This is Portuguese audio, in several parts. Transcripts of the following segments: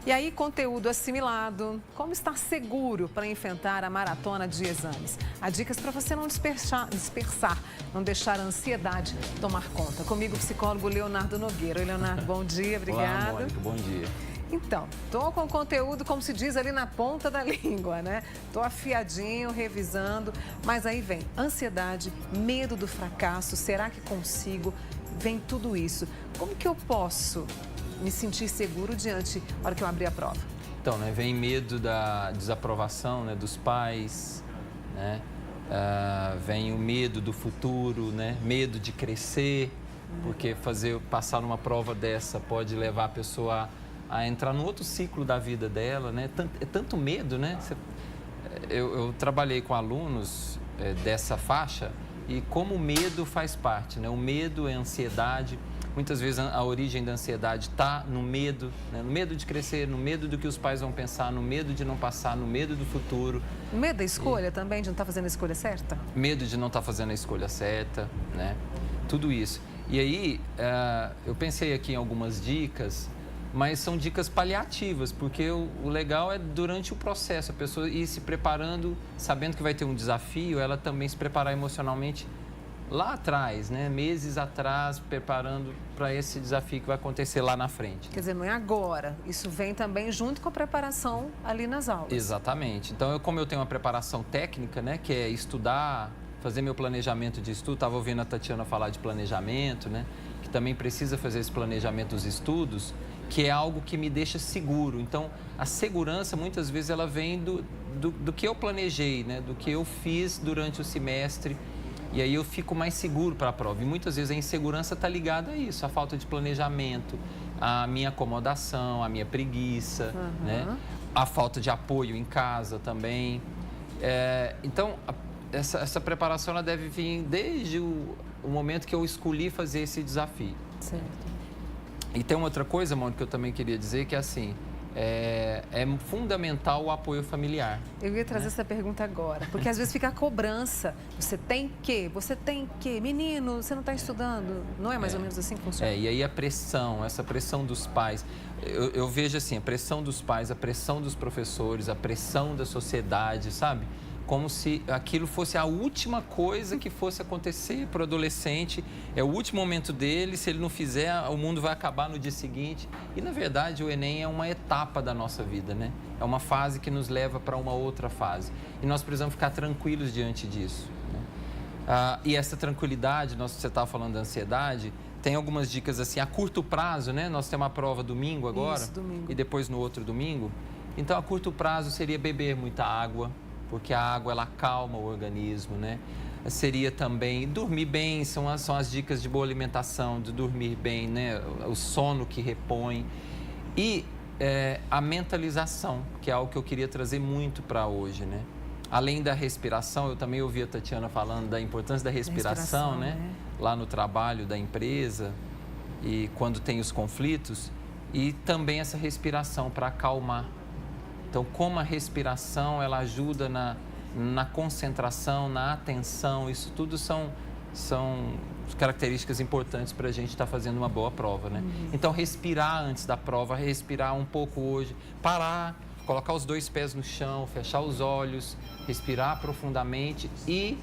E aí, conteúdo assimilado, como estar seguro para enfrentar a maratona de exames. Há dicas para você não dispersar, não deixar a ansiedade tomar conta. Comigo, o psicólogo Leonardo Nogueira. Oi, Leonardo, bom dia, obrigada. Olá, Mônica, bom dia. Então, tô com conteúdo, como se diz, ali na ponta da língua, né? Tô afiadinho, revisando, mas aí vem ansiedade, medo do fracasso, será que consigo? Vem tudo isso. Como que eu posso me sentir seguro diante da hora que eu abrir a prova? Então, né, vem medo da desaprovação, né, dos pais, né? Vem o medo do futuro, né? Medo de crescer, porque passar numa prova dessa pode levar a pessoa a entrar num outro ciclo da vida dela, né? É tanto medo, né? Eu trabalhei com alunos dessa faixa e como o medo faz parte, né? O medo é ansiedade. Muitas vezes a origem da ansiedade está no medo, né? No medo de crescer, no medo do que os pais vão pensar, no medo de não passar, no medo do futuro. Medo da escolha também, de não estar fazendo a escolha certa? Medo de não estar fazendo a escolha certa, né? Tudo isso. E aí, eu pensei aqui em algumas dicas, mas são dicas paliativas, porque o legal é durante o processo, a pessoa ir se preparando, sabendo que vai ter um desafio, ela também se preparar emocionalmente lá atrás, né? Meses atrás, preparando para esse desafio que vai acontecer lá na frente. Quer dizer, não é agora, isso vem também junto com a preparação ali nas aulas. Exatamente. Então, como eu tenho uma preparação técnica, né? Que é estudar, fazer meu planejamento de estudo, estava ouvindo a Tatiana falar de planejamento, né? Que também precisa fazer esse planejamento dos estudos, que é algo que me deixa seguro. Então, a segurança, muitas vezes, ela vem do que eu planejei, né? Do que eu fiz durante o semestre. E aí eu fico mais seguro para a prova. E muitas vezes a insegurança está ligada a isso, a falta de planejamento, a minha acomodação, a minha preguiça, né? A falta de apoio em casa também. Então, essa preparação ela deve vir desde o momento que eu escolhi fazer esse desafio. Certo. E tem uma outra coisa, Mônica, que eu também queria dizer, que é assim, é fundamental o apoio familiar. Eu ia trazer essa pergunta agora, porque às vezes fica a cobrança. Você tem que, menino, você não está estudando. Não é mais ou menos assim que funciona? E aí essa pressão dos pais. Eu vejo assim, a pressão dos pais, a pressão dos professores, a pressão da sociedade, sabe? Como se aquilo fosse a última coisa que fosse acontecer para o adolescente. É o último momento dele, se ele não fizer, o mundo vai acabar no dia seguinte. E, na verdade, o Enem é uma etapa da nossa vida, né? É uma fase que nos leva para uma outra fase. E nós precisamos ficar tranquilos diante disso, né? E essa tranquilidade, você estava falando da ansiedade, tem algumas dicas assim, a curto prazo, né? Nós temos uma prova domingo agora. Isso, domingo. E depois no outro domingo. Então, a curto prazo seria beber muita água, porque a água, ela acalma o organismo, né? Seria também dormir bem, são as dicas de boa alimentação, de dormir bem, né? O sono que repõe. E a mentalização, que é algo que eu queria trazer muito para hoje, né? Além da respiração, eu também ouvi a Tatiana falando da importância da respiração, né? Lá no trabalho da empresa e quando tem os conflitos. E também essa respiração para acalmar. Então, como a respiração, ela ajuda na concentração, na atenção, isso tudo são características importantes para a gente estar fazendo uma boa prova, né? Então, respirar antes da prova, respirar um pouco hoje, parar, colocar os 2 pés no chão, fechar os olhos, respirar profundamente e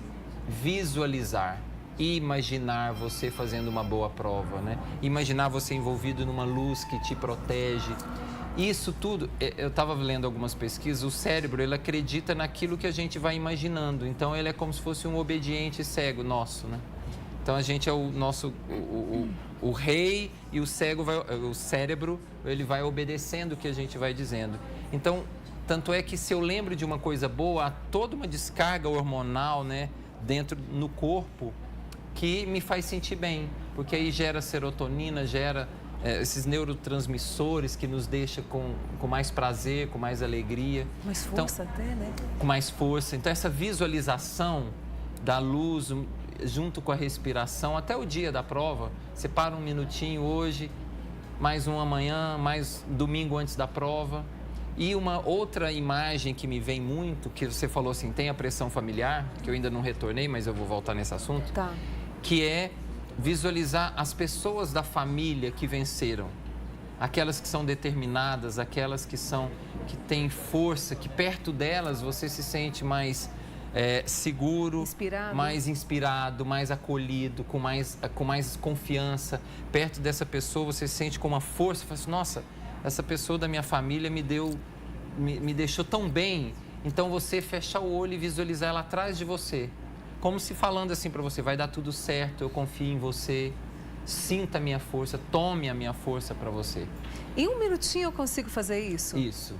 visualizar. Imaginar você fazendo uma boa prova, né? Imaginar você envolvido numa luz que te protege. Isso tudo, eu estava lendo algumas pesquisas, o cérebro, ele acredita naquilo que a gente vai imaginando. Então, ele é como se fosse um obediente cego nosso, né? Então, a gente é o nosso, o rei e o cérebro, ele vai obedecendo o que a gente vai dizendo. Então, tanto é que se eu lembro de uma coisa boa, há toda uma descarga hormonal, né, no corpo, que me faz sentir bem. Porque aí gera serotonina, gera esses neurotransmissores que nos deixam com mais prazer, com mais alegria. Mais força até, né? Com mais força. Então, essa visualização da luz junto com a respiração, até o dia da prova, você para um minutinho hoje, mais um amanhã, mais domingo antes da prova. E uma outra imagem que me vem muito, que você falou assim, tem a pressão familiar, que eu ainda não retornei, mas eu vou voltar nesse assunto, que é visualizar as pessoas da família que venceram. aquelas que são determinadas, aquelas que têm força, que perto delas você se sente mais seguro, mais inspirado, mais acolhido, com mais confiança. Perto dessa pessoa você se sente com uma força, fala assim, nossa, essa pessoa da minha família me deixou tão bem. Então você fechar o olho e visualizar ela atrás de você, como se falando assim para você, vai dar tudo certo, eu confio em você, sinta a minha força, tome a minha força para você. Em um minutinho eu consigo fazer isso? Isso.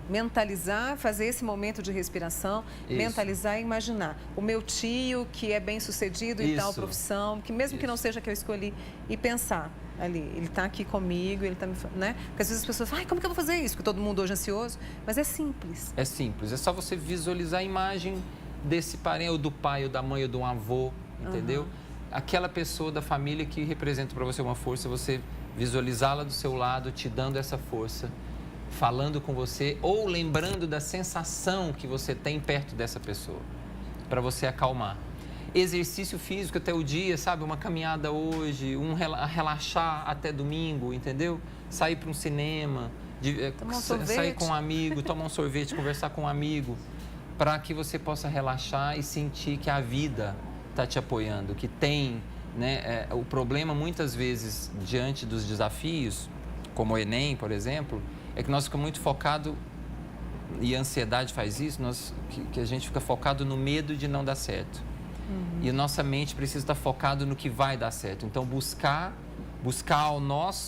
Mentalizar, fazer esse momento de respiração, mentalizar e imaginar. O meu tio, que é bem sucedido em tal profissão, que mesmo que não seja a que eu escolhi, e pensar ali, ele está aqui comigo, ele está me... né? Porque às vezes as pessoas falam, como que eu vou fazer isso? Porque todo mundo hoje é ansioso, mas é simples. É simples, é só você visualizar a imagem desse parente, ou do pai, ou da mãe, ou do avô, entendeu? Aquela pessoa da família que representa para você uma força, você visualizá-la do seu lado, te dando essa força, falando com você ou lembrando da sensação que você tem perto dessa pessoa, para você acalmar. Exercício físico até o dia, sabe? Uma caminhada hoje, relaxar até domingo, entendeu? Sair para um cinema, sair com um amigo, tomar um sorvete, conversar com um amigo, para que você possa relaxar e sentir que a vida está te apoiando, que tem, né? O problema muitas vezes diante dos desafios, como o Enem, por exemplo, é que nós ficamos muito focados, e a ansiedade faz isso, que a gente fica focado no medo de não dar certo. E a nossa mente precisa estar focado no que vai dar certo. Então, buscar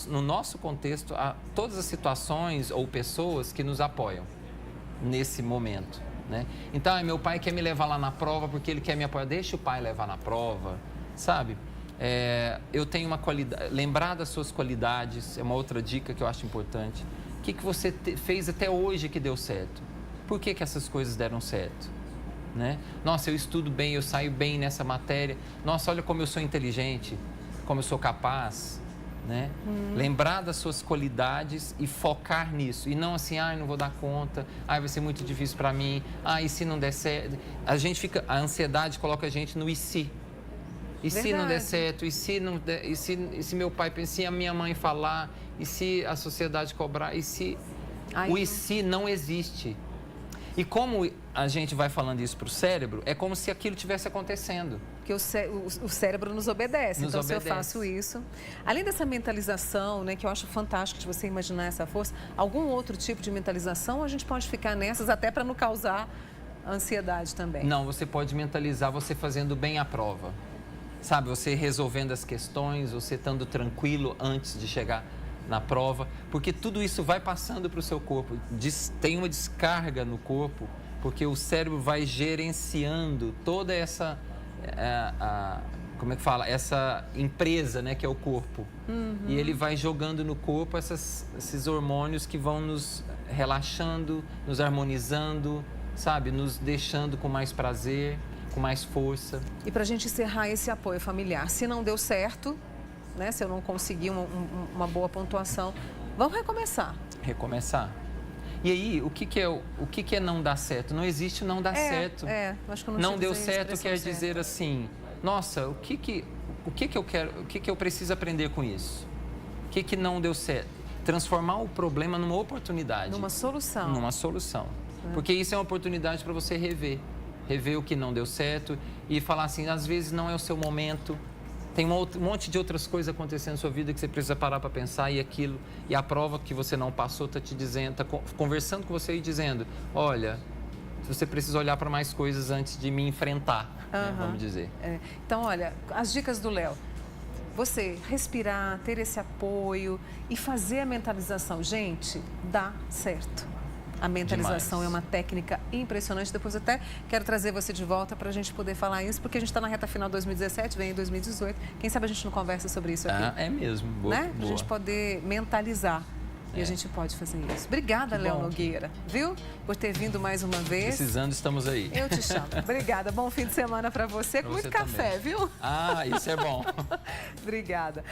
no nosso contexto todas as situações ou pessoas que nos apoiam nesse momento, né? Então, meu pai quer me levar lá na prova porque ele quer me apoiar. Deixa o pai levar na prova, sabe? Eu tenho uma qualidade, lembrar das suas qualidades é uma outra dica que eu acho importante. O que você fez até hoje que deu certo? Por que essas coisas deram certo? Né? Nossa, eu estudo bem, eu saio bem nessa matéria. Nossa, olha como eu sou inteligente, como eu sou capaz, né? Lembrar das suas qualidades e focar nisso. E não assim, não vou dar conta, vai ser muito difícil para mim, e se não der certo? A ansiedade coloca a gente no e se. E se não der certo? E se não der, e se meu pai pensar, se a minha mãe falar, e se a sociedade cobrar, e se... O e se não existe. E como a gente vai falando isso para o cérebro, é como se aquilo estivesse acontecendo. Porque o cérebro nos obedece. Então, se eu faço isso... Além dessa mentalização, né, que eu acho fantástico de você imaginar essa força, algum outro tipo de mentalização, a gente pode ficar nessas até para não causar ansiedade também? Não, você pode mentalizar você fazendo bem a prova. Sabe, você resolvendo as questões, você estando tranquilo antes de chegar na prova, porque tudo isso vai passando para o seu corpo, tem uma descarga no corpo, porque o cérebro vai gerenciando toda essa, como é que fala? Essa empresa, né, que é o corpo. E ele vai jogando no corpo esses hormônios que vão nos relaxando, nos harmonizando, sabe, nos deixando com mais prazer, com mais força. E para a gente encerrar esse apoio familiar, se não deu certo, né, se eu não conseguir uma boa pontuação, vamos recomeçar. Recomeçar. E aí, o que é não dar certo? Não existe não dar certo. Acho que eu não deu certo quer dizer assim, nossa, o que eu quero, o que eu preciso aprender com isso? O que não deu certo? Transformar o problema numa oportunidade. Numa solução. Numa solução. Porque isso é uma oportunidade para você rever o que não deu certo e falar assim, às vezes não é o seu momento. Tem um monte de outras coisas acontecendo na sua vida que você precisa parar para pensar e a prova que você não passou está te dizendo, está conversando com você e dizendo, olha, você precisa olhar para mais coisas antes de me enfrentar, né, vamos dizer. Então, olha, as dicas do Léo. Você respirar, ter esse apoio e fazer a mentalização. Gente, dá certo. A mentalização Demais. É uma técnica impressionante. Depois eu até quero trazer você de volta para a gente poder falar isso, porque a gente está na reta final de 2017, vem em 2018. Quem sabe a gente não conversa sobre isso aqui. É mesmo. Boa, né? Para a gente poder mentalizar. E a gente pode fazer isso. Obrigada, Léo Nogueira, viu? Por ter vindo mais uma vez. Precisando, estamos aí. Eu te chamo. Obrigada. Bom fim de semana para você. Com muito café, viu? Isso é bom. Obrigada.